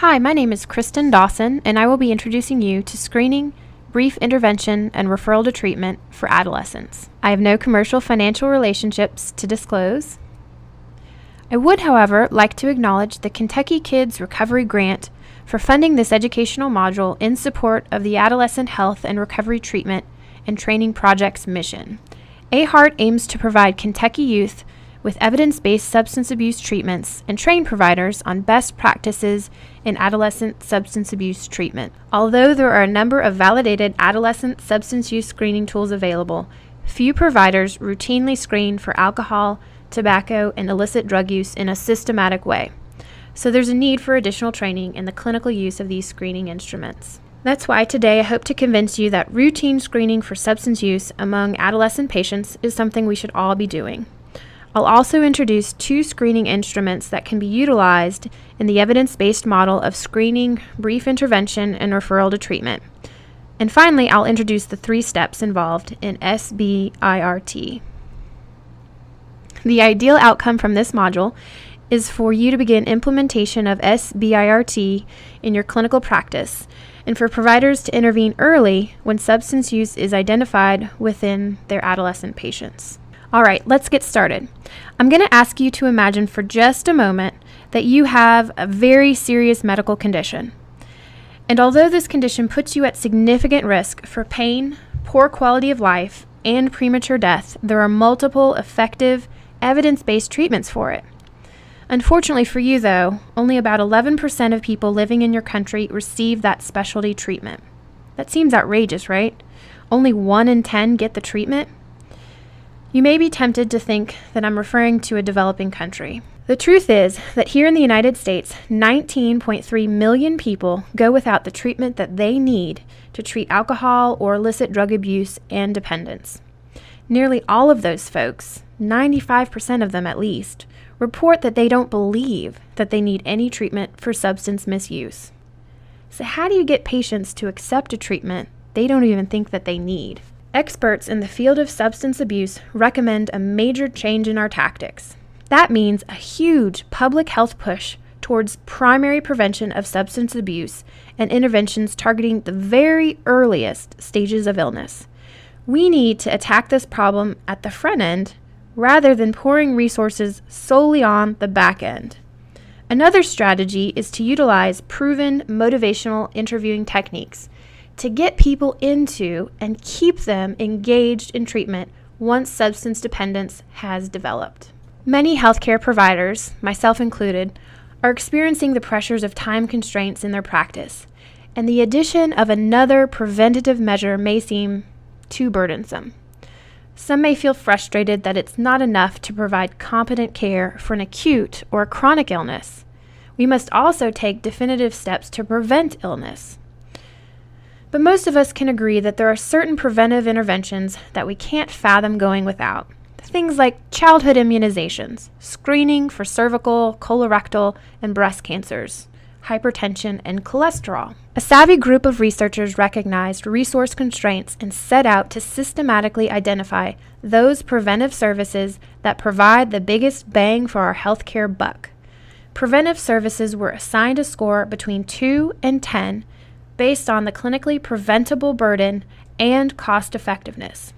Hi, my name is Kristen Dawson, and I will be introducing you to screening, brief intervention, and referral to treatment for adolescents. I have no commercial financial relationships to disclose. I would, however, like to acknowledge the Kentucky Kids Recovery Grant for funding this educational module in support of the Adolescent Health and Recovery Treatment and Training Project's mission. AHEART aims to provide Kentucky youth with evidence-based substance abuse treatments and train providers on best practices in adolescent substance abuse treatment. Although there are a number of validated adolescent substance use screening tools available, few providers routinely screen for alcohol, tobacco, and illicit drug use in a systematic way. So there's a need for additional training in the clinical use of these screening instruments. That's why today I hope to convince you that routine screening for substance use among adolescent patients is something we should all be doing. I'll also introduce two screening instruments that can be utilized in the evidence-based model of screening, brief intervention, and referral to treatment. And finally, I'll introduce the 3 steps involved in SBIRT. The ideal outcome from this module is for you to begin implementation of SBIRT in your clinical practice, and for providers to intervene early when substance use is identified within their adolescent patients. All right, let's get started. I'm going to ask you to imagine for just a moment that you have a very serious medical condition. And although this condition puts you at significant risk for pain, poor quality of life, and premature death, there are multiple effective, evidence-based treatments for it. Unfortunately for you, though, only about 11% of people living in your country receive that specialty treatment. That seems outrageous, right? Only 1 in 10 get the treatment? You may be tempted to think that I'm referring to a developing country. The truth is that here in the United States, 19.3 million people go without the treatment that they need to treat alcohol or illicit drug abuse and dependence. Nearly all of those folks, 95% of them at least, report that they don't believe that they need any treatment for substance misuse. So how do you get patients to accept a treatment they don't even think that they need? Experts in the field of substance abuse recommend a major change in our tactics. That means a huge public health push towards primary prevention of substance abuse and interventions targeting the very earliest stages of illness. We need to attack this problem at the front end rather than pouring resources solely on the back end. Another strategy is to utilize proven motivational interviewing techniques to get people into and keep them engaged in treatment once substance dependence has developed. Many healthcare providers, myself included, are experiencing the pressures of time constraints in their practice, and the addition of another preventative measure may seem too burdensome. Some may feel frustrated that it's not enough to provide competent care for an acute or a chronic illness. We must also take definitive steps to prevent illness. But most of us can agree that there are certain preventive interventions that we can't fathom going without. Things like childhood immunizations, screening for cervical, colorectal, and breast cancers, hypertension, and cholesterol. A savvy group of researchers recognized resource constraints and set out to systematically identify those preventive services that provide the biggest bang for our healthcare buck. Preventive services were assigned a score between 2 and 10 based on the clinically preventable burden and cost effectiveness.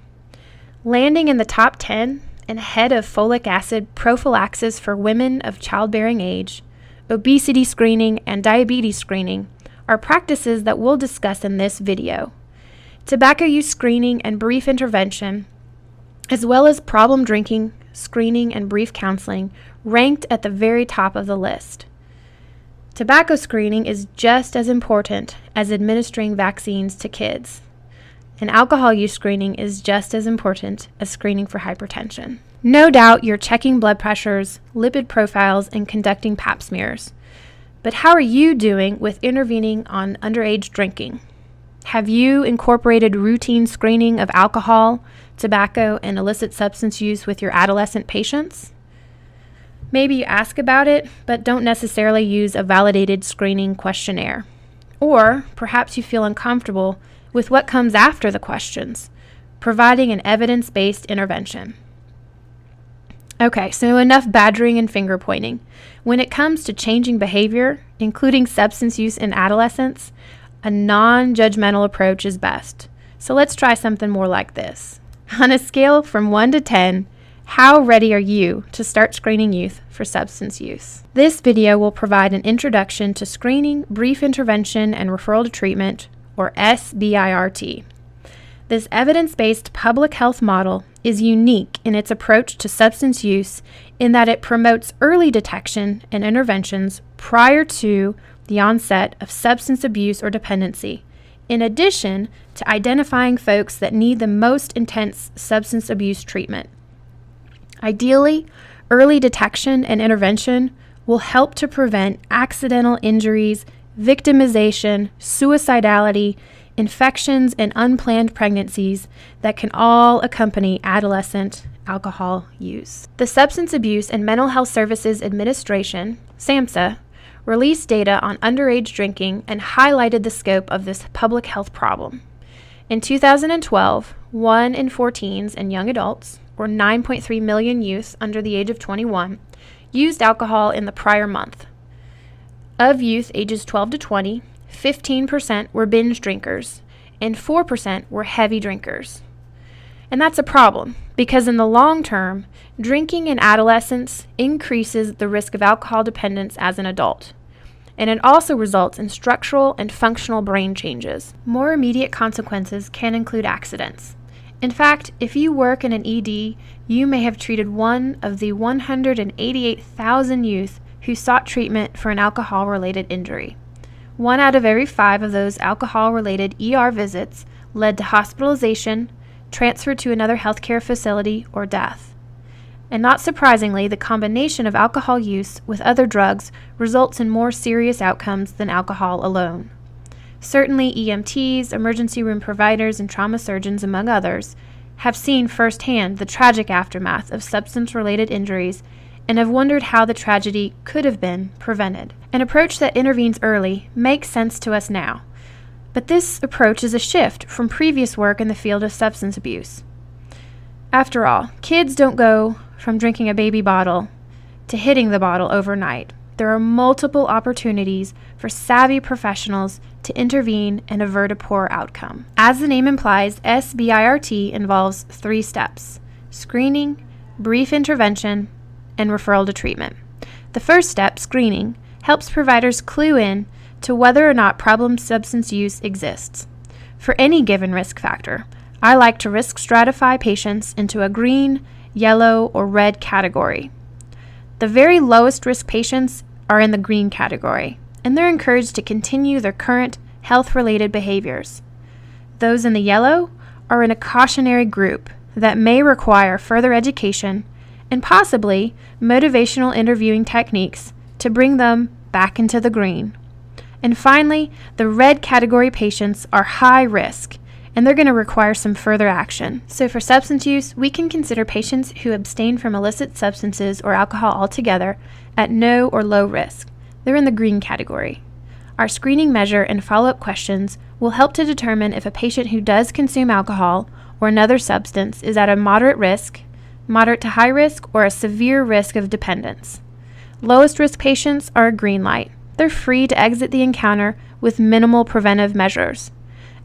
Landing in the top 10 and ahead of folic acid prophylaxis for women of childbearing age, obesity screening, and diabetes screening are practices that we'll discuss in this video. Tobacco use screening and brief intervention, as well as problem drinking, screening, and brief counseling, ranked at the very top of the list. Tobacco screening is just as important as administering vaccines to kids, and alcohol use screening is just as important as screening for hypertension. No doubt you're checking blood pressures, lipid profiles, and conducting pap smears. But how are you doing with intervening on underage drinking? Have you incorporated routine screening of alcohol, tobacco, and illicit substance use with your adolescent patients? Maybe you ask about it, but don't necessarily use a validated screening questionnaire. Or perhaps you feel uncomfortable with what comes after the questions, providing an evidence-based intervention. Okay, so enough badgering and finger pointing. When it comes to changing behavior, including substance use in adolescence, a non-judgmental approach is best. So let's try something more like this. On a scale from 1 to 10, how ready are you to start screening youth for substance use? This video will provide an introduction to screening, brief intervention, and referral to treatment, or SBIRT. This evidence-based public health model is unique in its approach to substance use in that it promotes early detection and interventions prior to the onset of substance abuse or dependency, in addition to identifying folks that need the most intense substance abuse treatment. Ideally, early detection and intervention will help to prevent accidental injuries, victimization, suicidality, infections, and unplanned pregnancies that can all accompany adolescent alcohol use. The Substance Abuse and Mental Health Services Administration, SAMHSA, released data on underage drinking and highlighted the scope of this public health problem. In 2012, 1 in 4 teens and young adults, or 9.3 million youth under the age of 21, used alcohol in the prior month. Of youth ages 12 to 20, 15% were binge drinkers, and 4% were heavy drinkers. And that's a problem, because in the long term, drinking in adolescence increases the risk of alcohol dependence as an adult. And it also results in structural and functional brain changes. More immediate consequences can include accidents. In fact, if you work in an ED, you may have treated one of the 188,000 youth who sought treatment for an alcohol-related injury. 1 out of every 5 of those alcohol-related ER visits led to hospitalization, transfer to another healthcare facility, or death. And not surprisingly, the combination of alcohol use with other drugs results in more serious outcomes than alcohol alone. Certainly, EMTs, emergency room providers, and trauma surgeons, among others, have seen firsthand the tragic aftermath of substance-related injuries and have wondered how the tragedy could have been prevented. An approach that intervenes early makes sense to us now, but this approach is a shift from previous work in the field of substance abuse. After all, kids don't go from drinking a baby bottle to hitting the bottle overnight. There are multiple opportunities for savvy professionals to intervene and avert a poor outcome. As the name implies, SBIRT involves 3 steps: screening, brief intervention, and referral to treatment. The first step, screening, helps providers clue in to whether or not problem substance use exists. For any given risk factor, I like to risk stratify patients into a green, yellow, or red category. The very lowest risk patients are in the green category, and they're encouraged to continue their current health-related behaviors. Those in the yellow are in a cautionary group that may require further education and possibly motivational interviewing techniques to bring them back into the green. And finally, the red category patients are high risk, and they're going to require some further action. So for substance use, we can consider patients who abstain from illicit substances or alcohol altogether at no or low risk. They're in the green category. Our screening measure and follow-up questions will help to determine if a patient who does consume alcohol or another substance is at a moderate risk, moderate to high risk, or a severe risk of dependence. Lowest risk patients are a green light. They're free to exit the encounter with minimal preventive measures.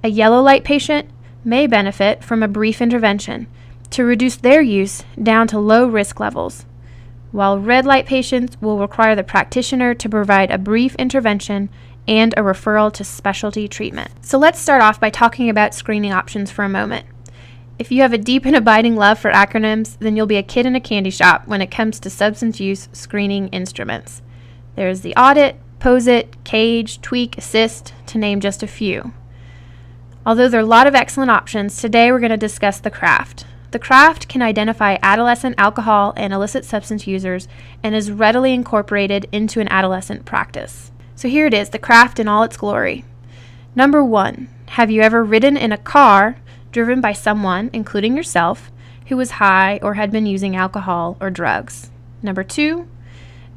A yellow light patient may benefit from a brief intervention to reduce their use down to low risk levels, while red light patients will require the practitioner to provide a brief intervention and a referral to specialty treatment. So let's start off by talking about screening options for a moment. If you have a deep and abiding love for acronyms, then you'll be a kid in a candy shop when it comes to substance use screening instruments. There's the audit, POSIT, CAGE, TWEAK, ASSIST, to name just a few. Although there are a lot of excellent options, today we're going to discuss the CRAFT. The CRAFT can identify adolescent alcohol and illicit substance users and is readily incorporated into an adolescent practice. So here it is, the CRAFT in all its glory. Number 1, have you ever ridden in a car driven by someone, including yourself, who was high or had been using alcohol or drugs? Number 2,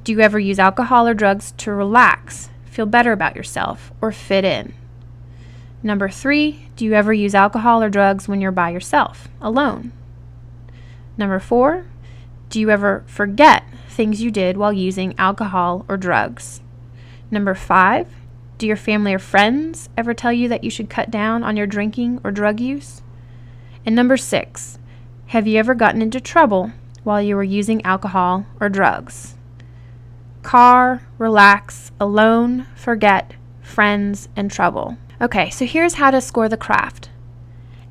do you ever use alcohol or drugs to relax, feel better about yourself, or fit in? Number 3, do you ever use alcohol or drugs when you're by yourself, alone? Number 4, Do you ever forget things you did while using alcohol or drugs? Number 5, do your family or friends ever tell you that you should cut down on your drinking or drug use? And number 6, have you ever gotten into trouble while you were using alcohol or drugs? Car, relax, alone, forget, friends, and trouble. Okay, so here's how to score the craft.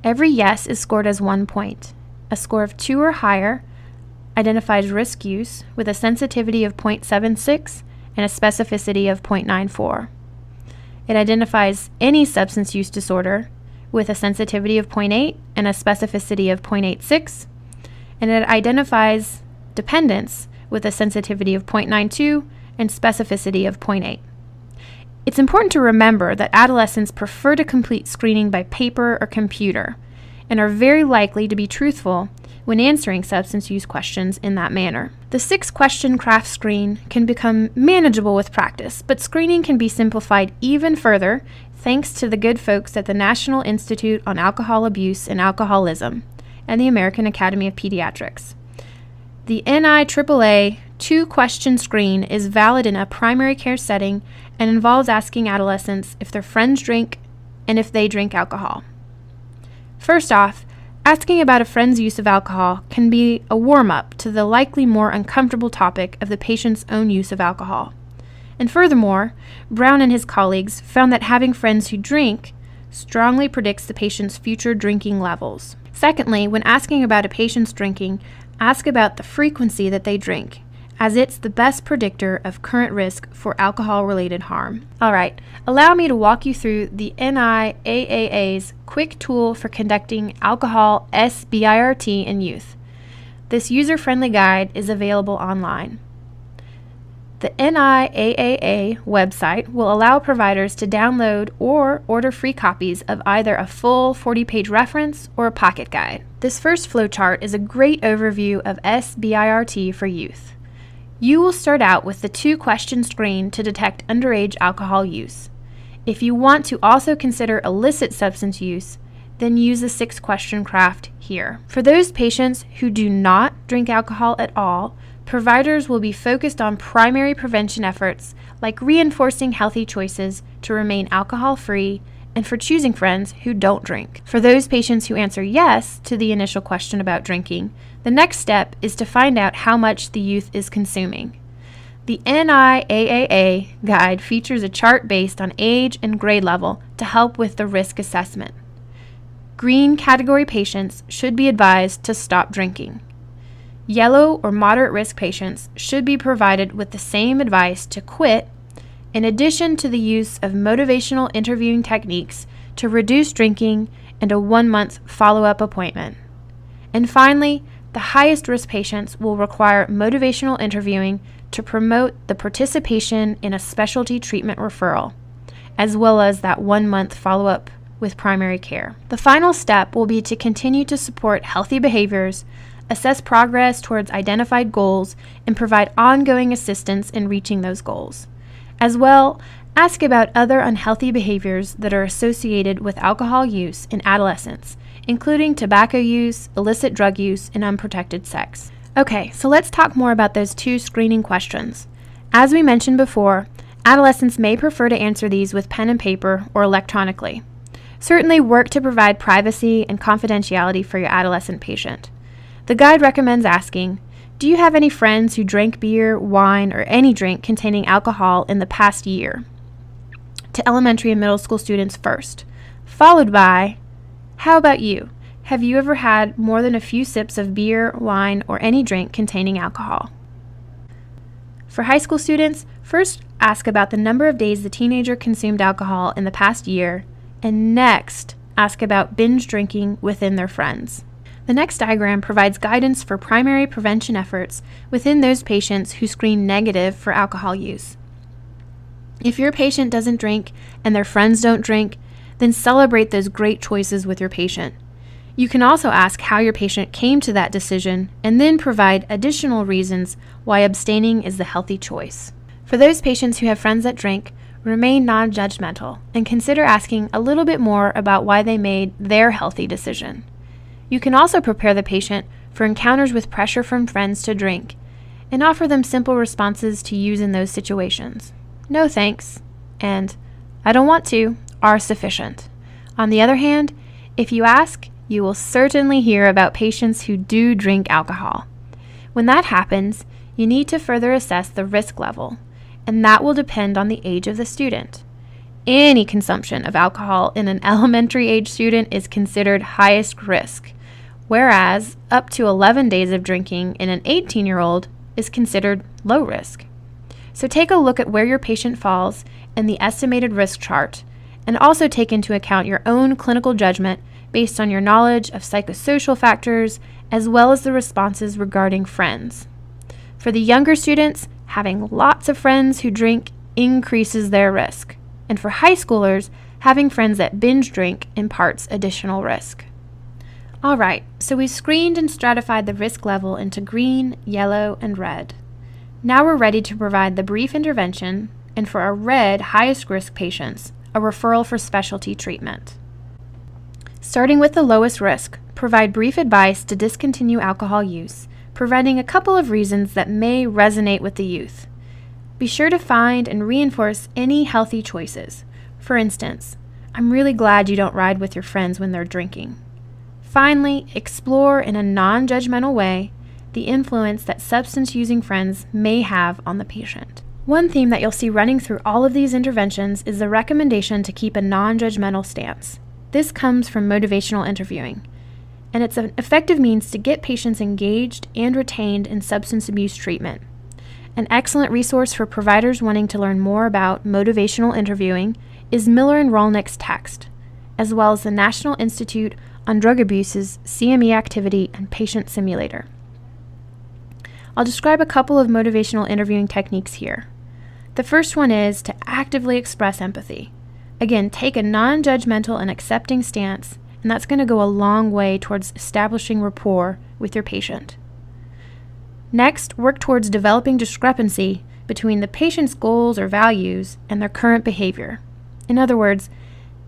Every yes is scored as 1 point. A score of 2 or higher identifies risk use with a sensitivity of 0.76 and a specificity of 0.94. It identifies any substance use disorder with a sensitivity of 0.8 and a specificity of 0.86, and it identifies dependence with a sensitivity of 0.92 and specificity of 0.8. It's important to remember that adolescents prefer to complete screening by paper or computer and are very likely to be truthful when answering substance use questions in that manner. The 6-question craft screen can become manageable with practice, but screening can be simplified even further thanks to the good folks at the National Institute on Alcohol Abuse and Alcoholism and the American Academy of Pediatrics. The NIAAA 2-question screen is valid in a primary care setting and involves asking adolescents if their friends drink and if they drink alcohol. First off, asking about a friend's use of alcohol can be a warm-up to the likely more uncomfortable topic of the patient's own use of alcohol. And furthermore, Brown and his colleagues found that having friends who drink strongly predicts the patient's future drinking levels. Secondly, when asking about a patient's drinking, ask about the frequency that they drink, as it's the best predictor of current risk for alcohol-related harm. All right, allow me to walk you through the NIAAA's quick tool for conducting alcohol SBIRT in youth. This user-friendly guide is available online. The NIAAA website will allow providers to download or order free copies of either a full 40-page reference or a pocket guide. This first flowchart is a great overview of SBIRT for youth. You will start out with the 2-question screen to detect underage alcohol use. If you want to also consider illicit substance use, then use the 6-question craft here. For those patients who do not drink alcohol at all, providers will be focused on primary prevention efforts like reinforcing healthy choices to remain alcohol-free and for choosing friends who don't drink. For those patients who answer yes to the initial question about drinking, the next step is to find out how much the youth is consuming. The NIAAA guide features a chart based on age and grade level to help with the risk assessment. Green category patients should be advised to stop drinking. Yellow or moderate risk patients should be provided with the same advice to quit, in addition to the use of motivational interviewing techniques to reduce drinking and a 1-month follow-up appointment. And finally, the highest risk patients will require motivational interviewing to promote the participation in a specialty treatment referral, as well as that 1-month follow-up with primary care. The final step will be to continue to support healthy behaviors, assess progress towards identified goals, and provide ongoing assistance in reaching those goals. As well, ask about other unhealthy behaviors that are associated with alcohol use in adolescence, including tobacco use, illicit drug use, and unprotected sex. Okay, so let's talk more about those 2 screening questions. As we mentioned before, adolescents may prefer to answer these with pen and paper or electronically. Certainly work to provide privacy and confidentiality for your adolescent patient. The guide recommends asking, do you have any friends who drank beer, wine, or any drink containing alcohol in the past year? To elementary and middle school students first, followed by, how about you? Have you ever had more than a few sips of beer, wine, or any drink containing alcohol? For high school students, first ask about the number of days the teenager consumed alcohol in the past year, and next ask about binge drinking within their friends. The next diagram provides guidance for primary prevention efforts within those patients who screen negative for alcohol use. If your patient doesn't drink and their friends don't drink, then celebrate those great choices with your patient. You can also ask how your patient came to that decision and then provide additional reasons why abstaining is the healthy choice. For those patients who have friends that drink, remain non-judgmental and consider asking a little bit more about why they made their healthy decision. You can also prepare the patient for encounters with pressure from friends to drink, and offer them simple responses to use in those situations. No thanks, and I don't want to are sufficient. On the other hand, if you ask, you will certainly hear about patients who do drink alcohol. When that happens, you need to further assess the risk level, and that will depend on the age of the student. Any consumption of alcohol in an elementary age student is considered highest risk, whereas up to 11 days of drinking in an 18-year-old is considered low risk. So take a look at where your patient falls in the estimated risk chart, and also take into account your own clinical judgment based on your knowledge of psychosocial factors as well as the responses regarding friends. For the younger students, having lots of friends who drink increases their risk. And for high schoolers, having friends that binge drink imparts additional risk. All right, so we've screened and stratified the risk level into green, yellow, and red. Now we're ready to provide the brief intervention, and for our red highest risk patients, a referral for specialty treatment. Starting with the lowest risk, provide brief advice to discontinue alcohol use, providing a couple of reasons that may resonate with the youth. Be sure to find and reinforce any healthy choices. For instance, I'm really glad you don't ride with your friends when they're drinking. Finally, explore in a non-judgmental way the influence that substance-using friends may have on the patient. One theme that you'll see running through all of these interventions is the recommendation to keep a non-judgmental stance. This comes from motivational interviewing, and it's an effective means to get patients engaged and retained in substance abuse treatment. An excellent resource for providers wanting to learn more about motivational interviewing is Miller and Rolnick's text, as well as the National Institute on Drug Abuse's CME activity and patient simulator. I'll describe a couple of motivational interviewing techniques here. The first one is to actively express empathy. Again, take a non-judgmental and accepting stance, and that's going to go a long way towards establishing rapport with your patient. Next, work towards developing discrepancy between the patient's goals or values and their current behavior. In other words,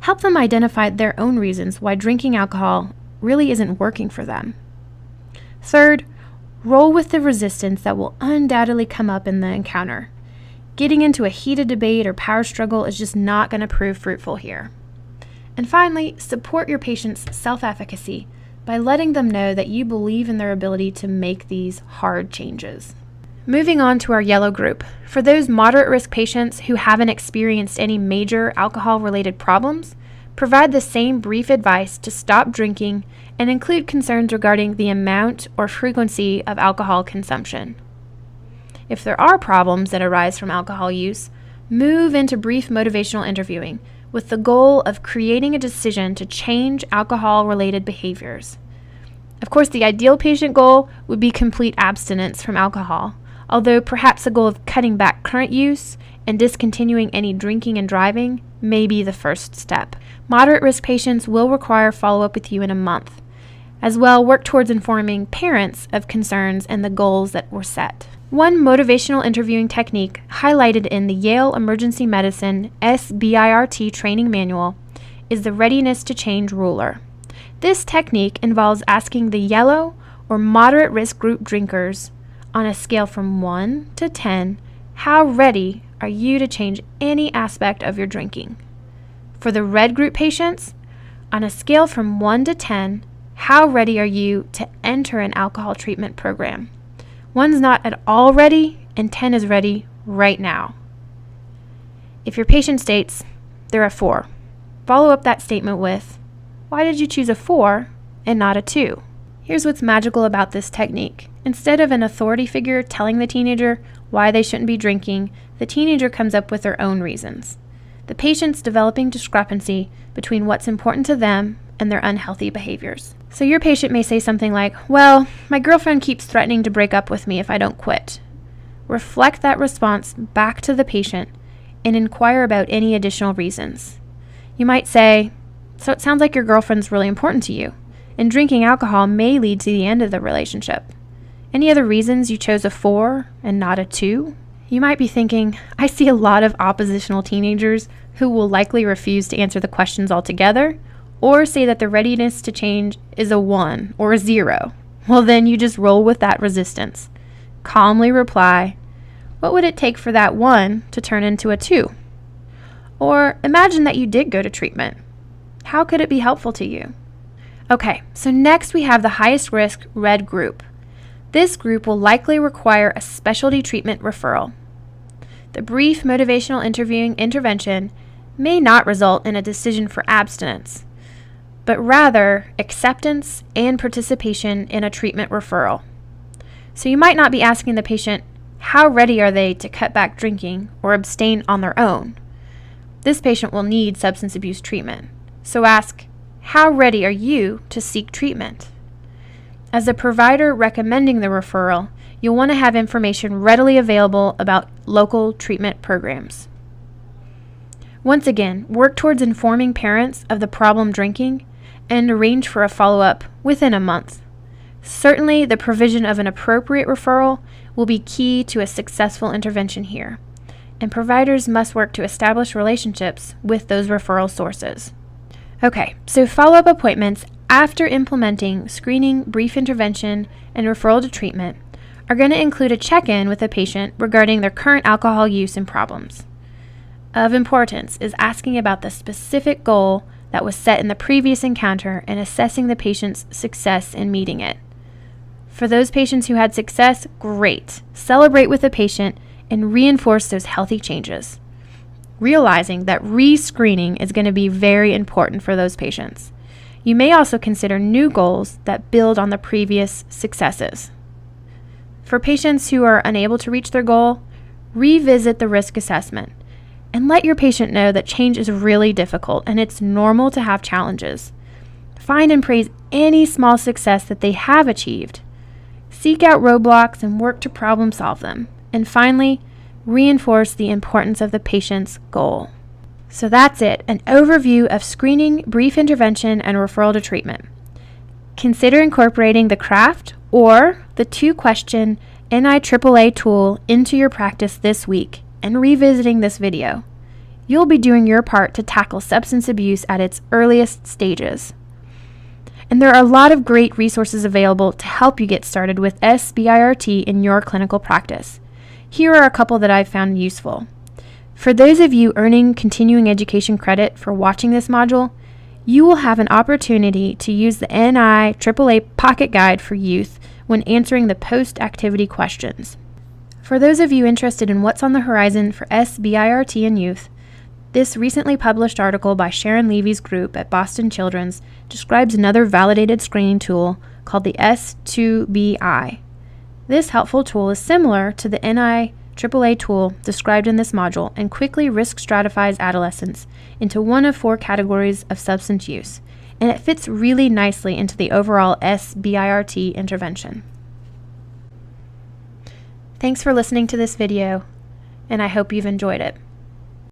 help them identify their own reasons why drinking alcohol really isn't working for them. Third, roll with the resistance that will undoubtedly come up in the encounter. Getting into a heated debate or power struggle is just not going to prove fruitful here. And finally, support your patient's self-efficacy by letting them know that you believe in their ability to make these hard changes. Moving on to our yellow group. For those moderate risk patients who haven't experienced any major alcohol-related problems, provide the same brief advice to stop drinking and include concerns regarding the amount or frequency of alcohol consumption. If there are problems that arise from alcohol use, move into brief motivational interviewing with the goal of creating a decision to change alcohol-related behaviors. Of course, the ideal patient goal would be complete abstinence from alcohol, although perhaps the goal of cutting back current use and discontinuing any drinking and driving may be the first step. Moderate risk patients will require follow-up with you in a month. As well, work towards informing parents of concerns and the goals that were set. One motivational interviewing technique highlighted in the Yale Emergency Medicine SBIRT training manual is the readiness to change ruler. This technique involves asking the yellow or moderate risk group drinkers on a scale from 1 to 10, how ready are you to change any aspect of your drinking? For the red group patients, on a scale from 1 to 10, how ready are you to enter an alcohol treatment program? 1's not at all ready, and 10 is ready right now. If your patient states they're a 4, follow up that statement with, why did you choose a 4 and not a 2? Here's what's magical about this technique. Instead of an authority figure telling the teenager why they shouldn't be drinking, the teenager comes up with their own reasons. The patient's developing discrepancy between what's important to them and their unhealthy behaviors. So your patient may say something like, well, my girlfriend keeps threatening to break up with me if I don't quit. Reflect that response back to the patient and inquire about any additional reasons. You might say, so it sounds like your girlfriend's really important to you, and drinking alcohol may lead to the end of the relationship. Any other reasons you chose a 4 and not a 2? You might be thinking, I see a lot of oppositional teenagers who will likely refuse to answer the questions altogether, or say that the readiness to change is a 1 or a 0. Well, then you just roll with that resistance. Calmly reply, what would it take for that 1 to turn into a 2? Or imagine that you did go to treatment. How could it be helpful to you? Okay, so next we have the highest risk red group. This group will likely require a specialty treatment referral. The brief motivational intervention may not result in a decision for abstinence, but rather acceptance and participation in a treatment referral. So you might not be asking the patient, how ready are they to cut back drinking or abstain on their own? This patient will need substance abuse treatment. So ask, how ready are you to seek treatment? As the provider recommending the referral, you'll want to have information readily available about local treatment programs. Once again, work towards informing parents of the problem drinking and arrange for a follow-up within a month. Certainly, the provision of an appropriate referral will be key to a successful intervention here, and providers must work to establish relationships with those referral sources. Okay, so follow-up appointments after implementing screening, brief intervention, and referral to treatment are going to include a check-in with the patient regarding their current alcohol use and problems. Of importance is asking about the specific goal that was set in the previous encounter and assessing the patient's success in meeting it. For those patients who had success, great. Celebrate with the patient and reinforce those healthy changes, realizing that re-screening is going to be very important for those patients. You may also consider new goals that build on the previous successes. For patients who are unable to reach their goal, revisit the risk assessment and let your patient know that change is really difficult and it's normal to have challenges. Find and praise any small success that they have achieved. Seek out roadblocks and work to problem solve them. And finally, reinforce the importance of the patient's goal. So that's it, an overview of screening, brief intervention, and referral to treatment. Consider incorporating the CRAFT or the 2-question NIAAA tool into your practice this week and revisiting this video. You'll be doing your part to tackle substance abuse at its earliest stages. And there are a lot of great resources available to help you get started with SBIRT in your clinical practice. Here are a couple that I've found useful. For those of you earning continuing education credit for watching this module, you will have an opportunity to use the NIAAA Pocket Guide for Youth when answering the post-activity questions. For those of you interested in what's on the horizon for SBIRT in youth, this recently published article by Sharon Levy's group at Boston Children's describes another validated screening tool called the S2BI. This helpful tool is similar to the NIAAA tool described in this module and quickly risk stratifies adolescents into one of 4 categories of substance use, and it fits really nicely into the overall SBIRT intervention. Thanks for listening to this video, and I hope you've enjoyed it.